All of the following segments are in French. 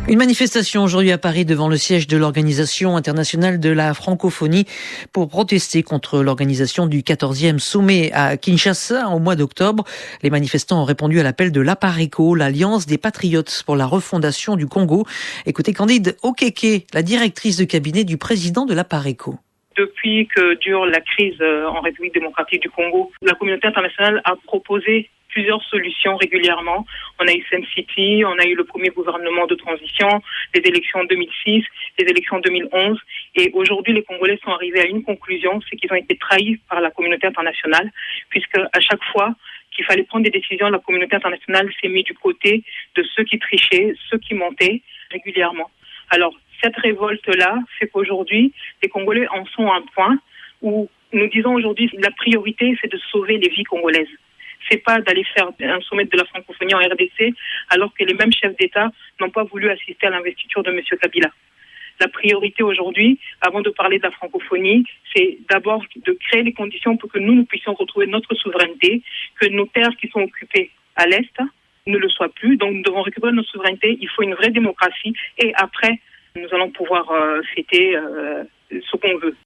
Une manifestation aujourd'hui à Paris devant le siège de l'Organisation internationale de la francophonie pour protester contre l'organisation du 14e sommet à Kinshasa au mois d'octobre. Les manifestants ont répondu à l'appel de l'APARECO, l'Alliance des patriotes pour la refondation du Congo. Écoutez Candide Okeke, la directrice de cabinet du président de l'APARECO. Depuis que dure la crise en République démocratique du Congo, la communauté internationale a proposé plusieurs solutions régulièrement. On a eu Sun City, on a eu le premier gouvernement de transition, les élections 2006, les élections 2011. Et aujourd'hui, les Congolais sont arrivés à une conclusion, c'est qu'ils ont été trahis par la communauté internationale, puisque à chaque fois qu'il fallait prendre des décisions, la communauté internationale s'est mise du côté de ceux qui trichaient, ceux qui montaient régulièrement. Alors, cette révolte-là fait qu'aujourd'hui, les Congolais en sont à un point où nous disons aujourd'hui la priorité, c'est de sauver les vies congolaises. C'est pas d'aller faire un sommet de la francophonie en RDC alors que les mêmes chefs d'État n'ont pas voulu assister à l'investiture de M. Kabila. La priorité aujourd'hui, avant de parler de la francophonie, c'est d'abord de créer les conditions pour que nous puissions retrouver notre souveraineté, que nos terres qui sont occupées à l'Est ne le soient plus. Donc nous devons récupérer notre souveraineté, il faut une vraie démocratie et après, nous allons pouvoir fêter ce qu'on veut.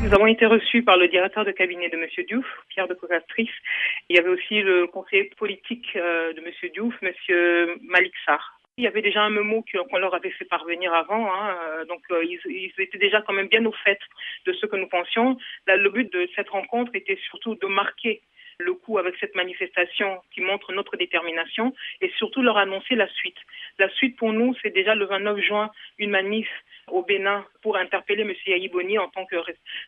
Nous avons été reçus par le directeur de cabinet de M. Diouf, Pierre de Cocastris. Il y avait aussi le conseiller politique de M. Diouf, M. Malik Sarr. Il y avait déjà un mémo qu'on leur avait fait parvenir avant, donc ils étaient déjà quand même bien au fait de ce que nous pensions. Là, le but de cette rencontre était surtout de marquer le coup avec cette manifestation qui montre notre détermination et surtout leur annoncer la suite. La suite pour nous, c'est déjà le 29 juin, une manif au Bénin pour interpeller M. Yahi Boni en tant que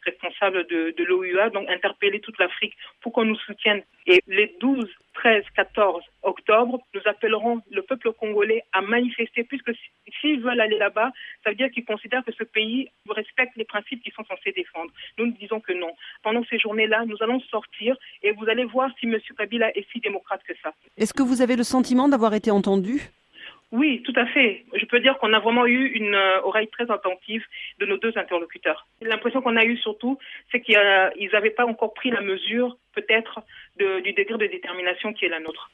responsable de l'OUA, donc interpeller toute l'Afrique pour qu'on nous soutienne. Et les 12, 13, 14 octobre, nous appellerons le peuple congolais à manifester, puisque s'ils veulent aller là-bas, ça veut dire qu'ils considèrent que ce pays respecte les principes qu'ils sont censés défendre. Nous disons que non. Pendant ces journées-là, nous allons sortir et vous allez voir si M. Kabila est si démocrate que ça. Est-ce que vous avez le sentiment d'avoir été entendu ? Oui, tout à fait. Je peux dire qu'on a vraiment eu une oreille très attentive de nos deux interlocuteurs. L'impression qu'on a eue surtout, c'est qu'ils n'avaient pas encore pris la mesure, peut-être, du degré de détermination qui est la nôtre.